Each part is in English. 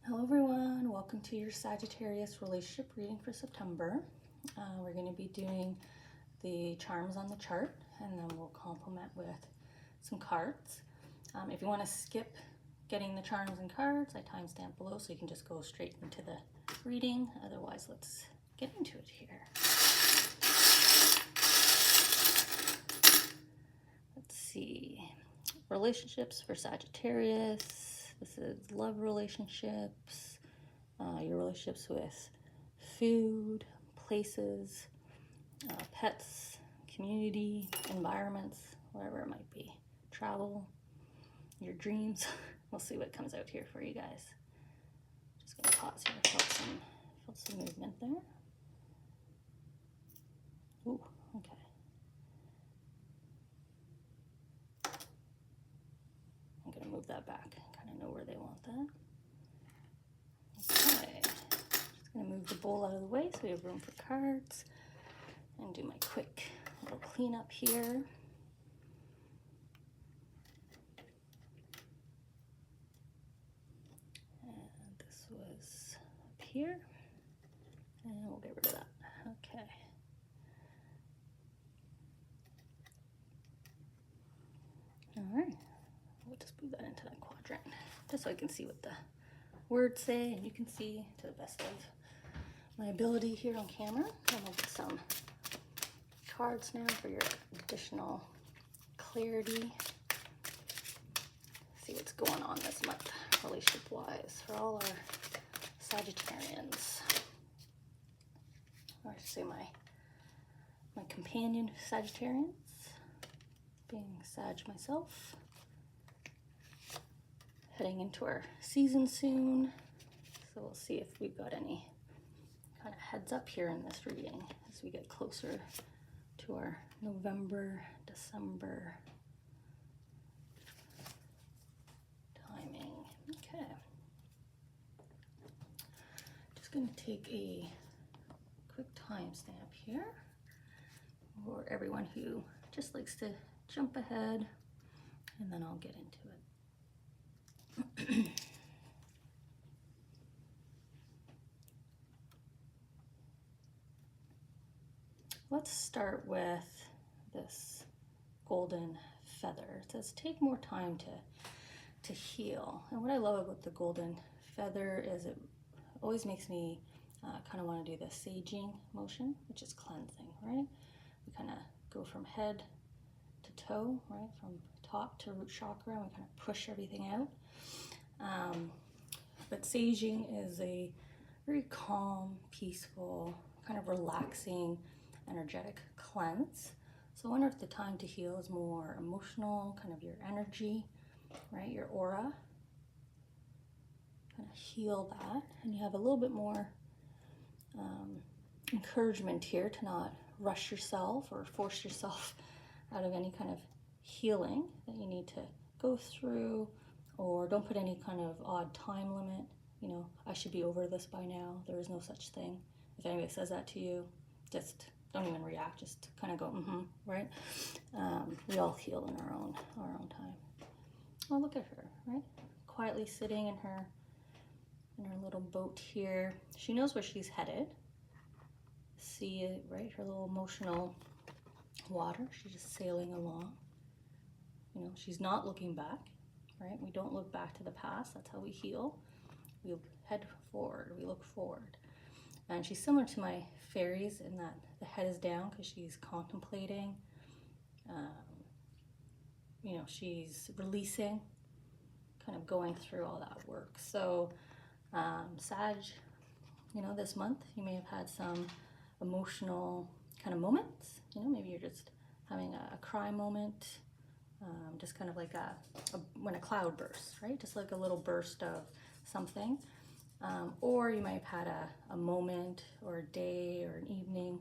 Hello everyone, welcome to your Sagittarius relationship reading for September. We're going to be doing the charms on the chart, and then we'll complement with some cards. If you want to skip getting the charms and cards, I timestamp below so you can just go straight into the reading. Otherwise, let's get into it here. Let's see. Relationships for Sagittarius. This is love relationships, your relationships with food, places, pets, community, environments, whatever it might be. Travel, your dreams. We'll see what comes out here for you guys. Just gonna pause here. Felt some movement there. Ooh, okay. I'm gonna move that back. Kind of know where they want that. Okay. Just gonna move the bowl out of the way so we have room for cards. And do my quick little cleanup here. And this was up here. And we'll get rid of that. Okay. All right. We'll just move that into that quadrant, just so I can see what the words say, and you can see to the best of my ability here on camera. And we'll get some cards now for your additional clarity. See what's going on this month, relationship-wise, for all our Sagittarians. Or I should say my companion Sagittarians, being Sag myself. Heading into our season soon, so we'll see if we've got any kind of heads up here in this reading as we get closer to our November, December timing. Okay. Just going to take a quick timestamp here for everyone who just likes to jump ahead, and then I'll get into it. Let's start with this golden feather. It says take more time to heal. And what I love about the golden feather is it always makes me kind of want to do the saging motion, which is cleansing, right? We kind of go from head to toe, right? From top to root chakra, and we kind of push everything out. But saging is a very calm, peaceful, kind of relaxing, energetic cleanse. So I wonder if the time to heal is more emotional, kind of your energy, right? Your aura. Kind of heal that. And you have a little bit more encouragement here to not rush yourself or force yourself out of any kind of healing that you need to go through, or don't put any kind of odd time limit. You know, I should be over this by now. There is no such thing. If anybody says that to you, just don't even react. Just kind of go, right? We all heal in our own time. Oh, look at her, right? Quietly sitting in her little boat here. She knows where she's headed. See it, right? Her little emotional water. She's just sailing along. You know, she's not looking back, right? We don't look back to the past. That's how we heal. We head forward. We look forward. And she's similar to my fairies in that the head is down because she's contemplating. You know, she's releasing, kind of going through all that work. So, Sag, you know, this month you may have had some emotional kind of moments. You know, maybe you're just having a cry moment, just kind of like when a cloud bursts, right? Just like a little burst of something. Or you might have had a moment or a day or an evening,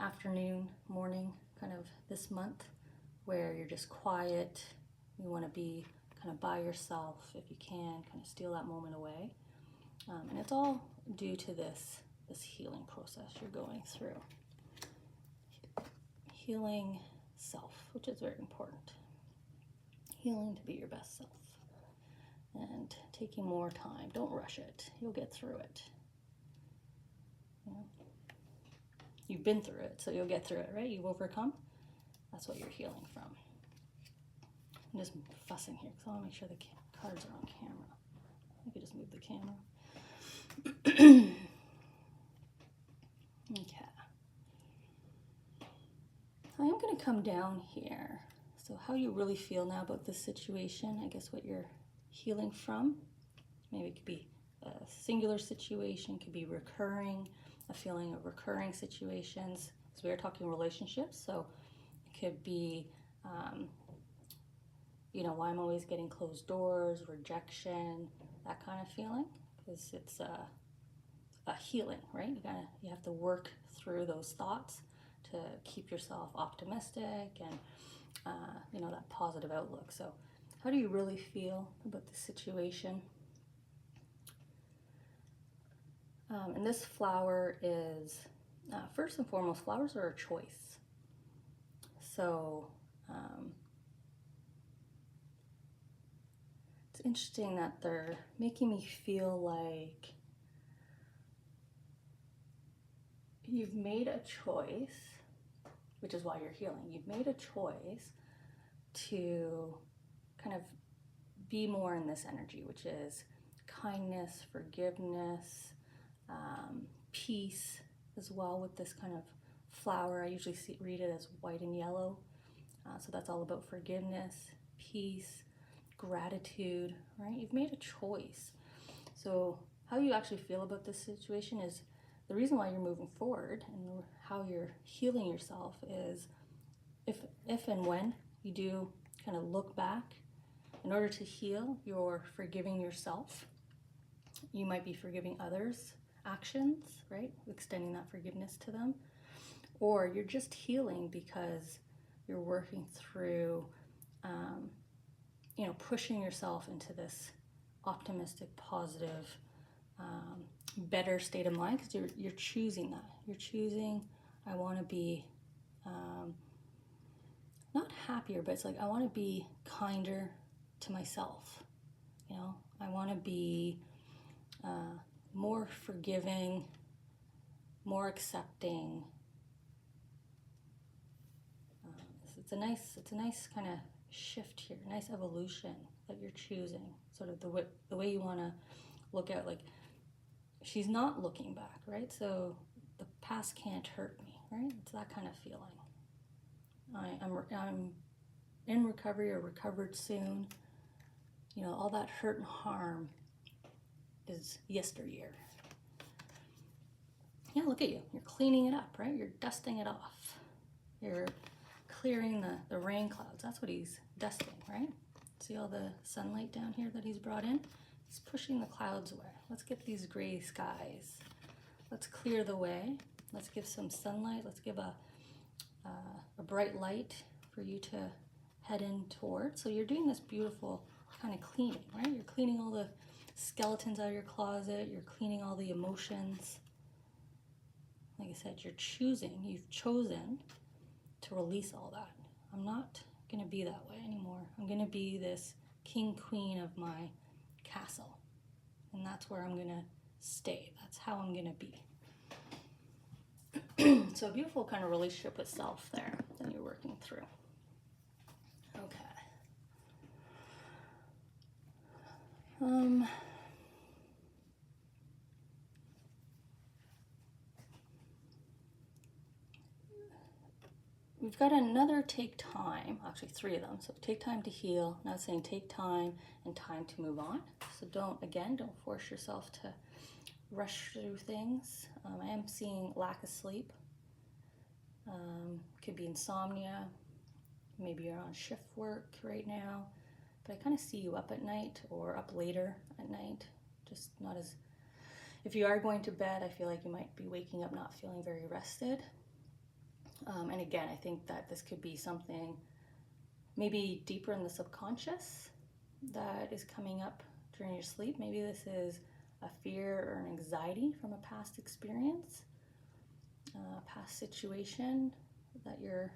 afternoon, morning, kind of this month, where you're just quiet. You want to be kind of by yourself if you can, kind of steal that moment away. And it's all due to this healing process you're going through. Healing self, which is very important. Healing to be your best self. And take taking more time. Don't rush it. You'll get through it. You know? You've been through it, so you'll get through it, right? You've overcome. That's what you're healing from. I'm just fussing here because I want to make sure the cards are on camera. I could just move the camera. Okay. I am going to come down here. So how you really feel now about this situation, I guess what you're healing from. Maybe it could be a singular situation, could be recurring, a feeling of recurring situations. So we are talking relationships, so it could be, you know, why I'm always getting closed doors, rejection, that kind of feeling, because it's a healing, right? You have to work through those thoughts to keep yourself optimistic and you know, that positive outlook. So how do you really feel about the situation? And this flower is, first and foremost, flowers are a choice. So it's interesting that they're making me feel like you've made a choice, which is why you're healing. You've made a choice to kind of be more in this energy, which is kindness, forgiveness, peace as well with this kind of flower. I usually read it as white and yellow. So that's all about forgiveness, peace, gratitude, right? You've made a choice. So how you actually feel about this situation is the reason why you're moving forward, and how you're healing yourself is if and when you do kind of look back, in order to heal, you're forgiving yourself. You might be forgiving others' actions, right? Extending that forgiveness to them. Or you're just healing because you're working through, you know, pushing yourself into this optimistic, positive, better state of mind, because you're choosing that. You're choosing, I want to be not happier, but it's like I want to be kinder to myself. You know, I want to be more forgiving, more accepting. It's a nice kind of shift here, nice evolution that you're choosing. Sort of the way you want to look at, like, she's not looking back, right? So the past can't hurt me, right? It's that kind of feeling. I'm in recovery or recovered soon. You know, all that hurt and harm is yesteryear. Yeah, look at you. You're cleaning it up, right? You're dusting it off. You're clearing the rain clouds. That's what he's dusting, right? See all the sunlight down here that he's brought in? He's pushing the clouds away. Let's get these gray skies. Let's clear the way. Let's give some sunlight. Let's give a bright light for you to head in toward. So you're doing this beautiful kind of cleaning, right? You're cleaning all the skeletons out of your closet. You're cleaning all the emotions. Like I said, you've chosen to release all that. I'm not going to be that way anymore. I'm going to be this king, queen of my castle. And that's where I'm going to stay. That's how I'm going to be. So a beautiful kind of relationship with self there that you're working through. Okay. We've got another take time, actually 3 of them. So take time to heal. Now it's saying take time and time to move on. So don't force yourself to rush through things. I am seeing lack of sleep. Could be insomnia. Maybe you're on shift work right now. But I kind of see you up at night or up later at night. Just not as, if you are going to bed, I feel like you might be waking up not feeling very rested. And again, I think that this could be something maybe deeper in the subconscious that is coming up during your sleep. Maybe this is a fear or an anxiety from a past experience, a past situation that you're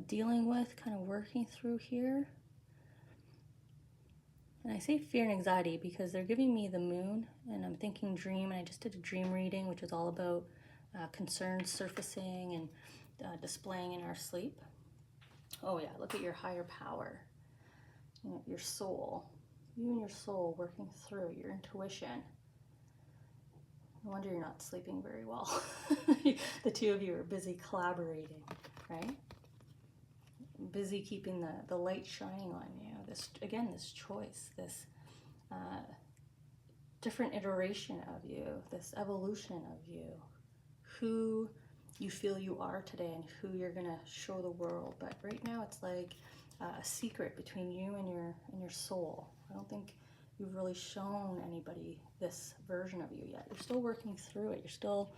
dealing with, kind of working through here. And I say fear and anxiety because they're giving me the moon, and I'm thinking dream, and I just did a dream reading, which is all about concerns surfacing and displaying in our sleep. Oh yeah, look at your higher power, your soul. You and your soul working through your intuition. No wonder you're not sleeping very well. The two of you are busy collaborating, right? Busy keeping the light shining on you. This, again, this choice, this different iteration of you, this evolution of you, who you feel you are today and who you're gonna show the world. But right now it's like a secret between you and your soul. I don't think you've really shown anybody this version of you yet. You're still working through it. You're still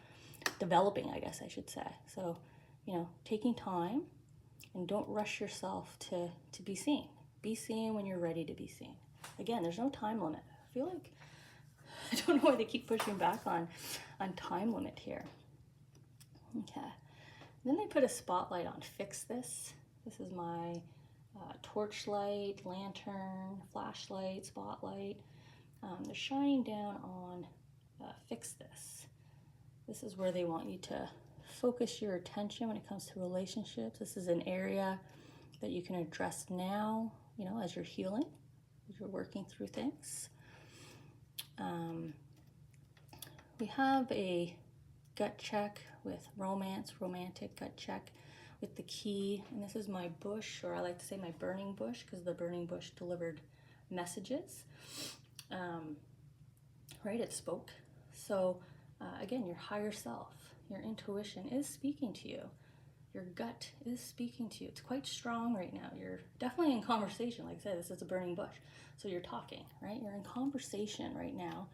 developing, I guess I should say. So, taking time, and don't rush yourself to be seen. Be seen when you're ready to be seen. Again, there's no time limit. I feel like, I don't know why they keep pushing back on time limit here. Okay. Then they put a spotlight on fix this. This is my torchlight, lantern, flashlight, spotlight. They're shining down on fix this. This is where they want you to focus your attention when it comes to relationships. This is an area that you can address now, as you're healing, as you're working through things. We have a gut check with romantic gut check with the key. And this is my bush, or I like to say my burning bush, because the burning bush delivered messages. Right, it spoke. So again, your higher self, your intuition is speaking to you. Your gut is speaking to you. It's quite strong right now. You're definitely in conversation. Like I said, this is a burning bush. So you're talking, right? You're in conversation right now.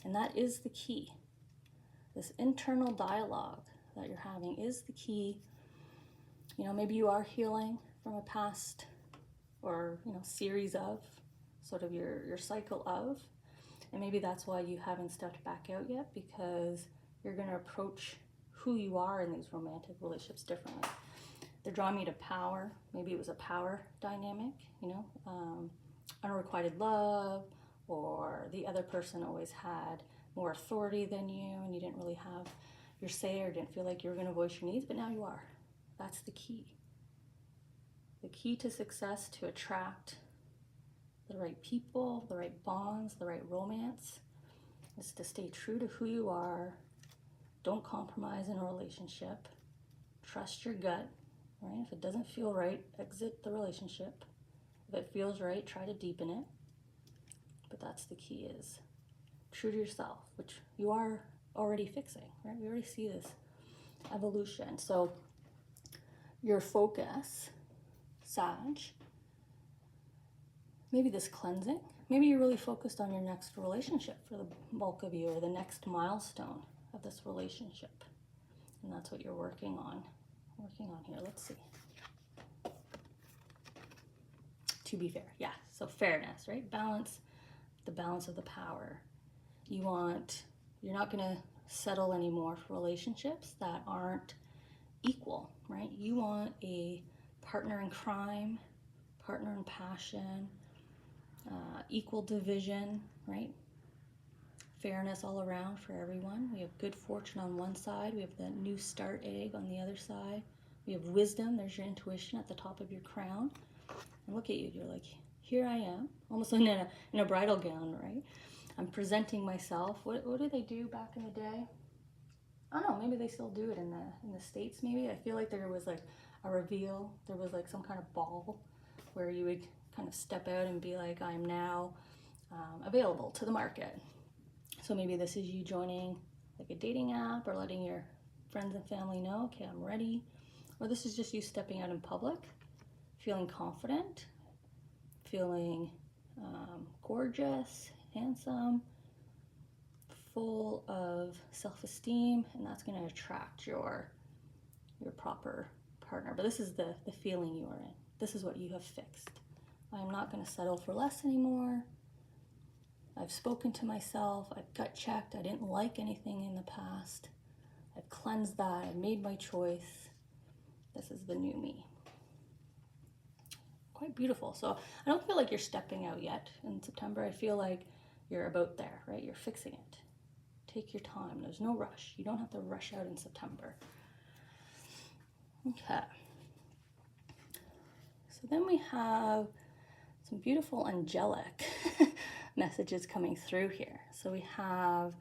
And that is the key. This internal dialogue that you're having is the key. Maybe you are healing from a past or, series of sort of your cycle of. And maybe that's why you haven't stepped back out yet, because you're going to approach who you are in these romantic relationships differently. They're drawing me to power. Maybe it was a power dynamic, unrequited love, or the other person always had more authority than you and you didn't really have your say or didn't feel like you were going to voice your needs, but now you are. That's the key. The key to success, to attract the right people, the right bonds, the right romance, is to stay true to who you are. Don't compromise in a relationship. Trust your gut, right? If it doesn't feel right, exit the relationship. If it feels right, try to deepen it. But that's the key, is true to yourself, which you are already fixing, right? We already see this evolution. So your focus, Sag, maybe this cleansing, maybe you're really focused on your next relationship for the bulk of you, or the next milestone of this relationship. And that's what you're working on here. Let's see. To be fair, yeah. So fairness, right? Balance, the balance of the power. You're not going to settle anymore for relationships that aren't equal, right? You want a partner in crime, partner in passion, equal division, right? Fairness all around for everyone. We have good fortune on one side. We have the new start egg on the other side. We have wisdom. There's your intuition at the top of your crown. And look at you. You're like, here I am, almost in a bridal gown, right? I'm presenting myself. What do they do back in the day? I don't know. Maybe they still do it in the States. Maybe I feel like there was like a reveal. There was like some kind of ball where you would kind of step out and be like, I'm now available to the market. So maybe this is you joining like a dating app, or letting your friends and family know, okay, I'm ready. Or this is just you stepping out in public, feeling confident, feeling gorgeous, handsome, full of self-esteem, and that's going to attract your proper partner. But this is the feeling you are in. This is what you have fixed. I'm not going to settle for less anymore. I've spoken to myself. I've gut checked. I didn't like anything in the past. I've cleansed that. I've made my choice. This is the new me. quite beautiful. So I don't feel like you're stepping out yet in September. I feel like you're about there, right? You're fixing it. Take your time. There's no rush. You don't have to rush out in September. Okay. So then we have some beautiful angelic messages coming through here. So we have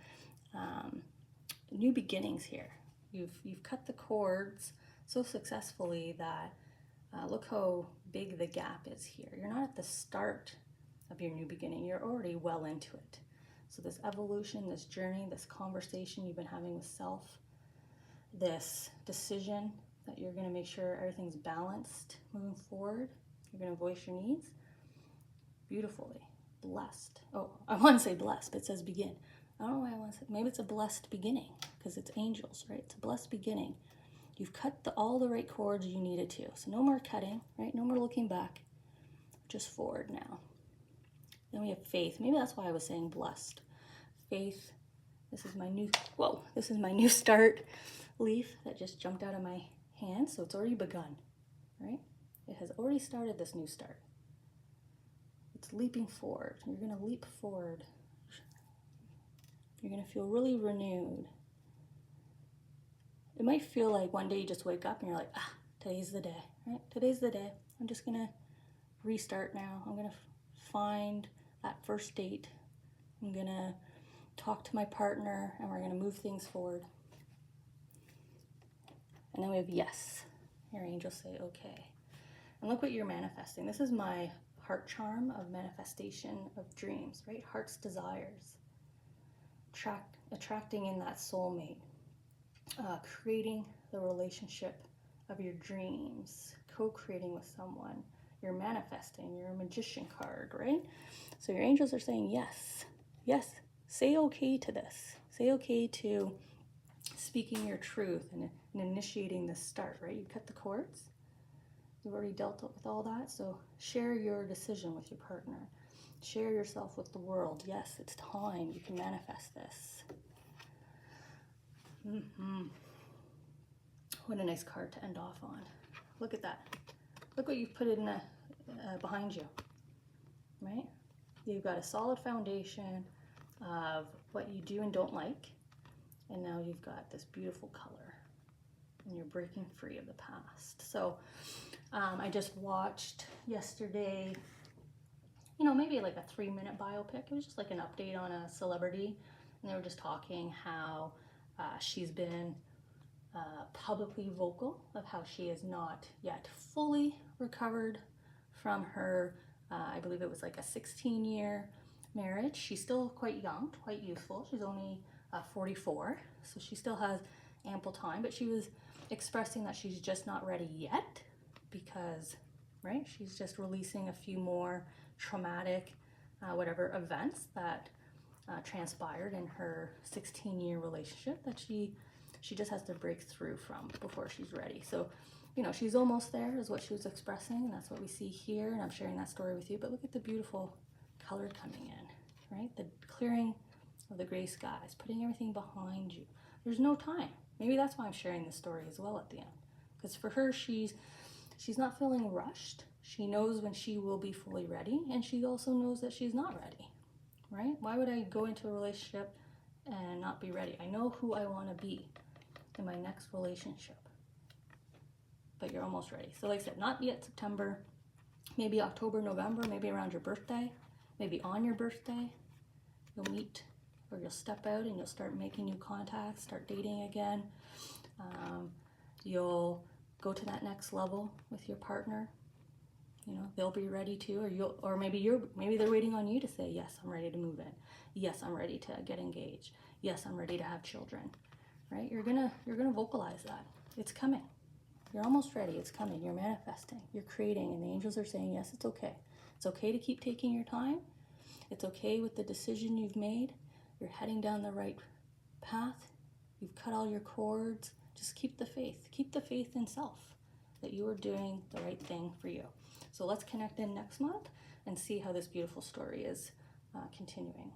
new beginnings here. You've cut the cords so successfully that look how big the gap is here. You're not at the start of your new beginning. You're already well into it. So this evolution, this journey, this conversation you've been having with self, this decision that you're going to make sure everything's balanced moving forward. You're going to voice your needs beautifully. Blessed. Oh, I want to say blessed, but it says begin. I don't know why I want to say, maybe it's a blessed beginning because it's angels, right? It's a blessed beginning. You've cut all the right cords you needed to. So no more cutting, right? No more looking back, just forward now. Then we have faith. Maybe that's why I was saying blessed. Faith. This is my new start leaf that just jumped out of my hand. So it's already begun, right? It has already started this new start. It's leaping forward. You're going to leap forward. You're going to feel really renewed. It might feel like one day you just wake up and you're like, today's the day, right? Today's the day. I'm just going to restart now. I'm going to find that first date. I'm going to talk to my partner and we're going to move things forward. And then we have yes. Your angels say, okay. And look what you're manifesting. This is my heart charm of manifestation of dreams, right? Heart's desires. Attracting in that soulmate. Creating the relationship of your dreams. Co-creating with someone. You're manifesting. You're a magician card, right? So your angels are saying yes. Yes. Say okay to this. Say okay to speaking your truth and initiating this start, right? You cut the cords. You've already dealt with all that. So share your decision with your partner. Share yourself with the world. Yes, it's time. You can manifest this. What a nice card to end off on. Look at that. Look what you've put in behind you, right? You've got a solid foundation of what you do and don't like. And now you've got this beautiful color. And you're breaking free of the past. So I just watched yesterday, maybe like a 3-minute biopic. It was just like an update on a celebrity. And they were just talking how she's been publicly vocal of how she is not yet fully recovered from her, I believe it was like a 16-year marriage. She's still quite young, quite youthful. She's only 44, so she still has ample time, but she was expressing that she's just not ready yet because, right, she's just releasing a few more traumatic, events that transpired in her 16-year relationship that she just has to break through from before she's ready. So, she's almost there is what she was expressing, and that's what we see here, and I'm sharing that story with you. But look at the beautiful color coming in, right? The clearing of the gray skies, putting everything behind you. There's no time. Maybe that's why I'm sharing this story as well at the end. Because for her, she's not feeling rushed. She knows when she will be fully ready, and she also knows that she's not ready, right? Why would I go into a relationship and not be ready? I know who I want to be in my next relationship. But you're almost ready. So like I said, not yet September, maybe October, November, maybe around your birthday, maybe on your birthday, you'll meet or you'll step out and you'll start making new contacts, start dating again. You'll go to that next level with your partner. They'll be ready to, or maybe they're waiting on you to say, yes, I'm ready to move in. Yes, I'm ready to get engaged. Yes, I'm ready to have children, right? You're gonna vocalize that. It's coming. You're almost ready. It's coming. You're manifesting. You're creating. And the angels are saying, yes, it's okay. It's okay to keep taking your time. It's okay with the decision you've made. You're heading down the right path. You've cut all your cords. Just keep the faith. Keep the faith in self that you are doing the right thing for you. So let's connect in next month and see how this beautiful story is continuing.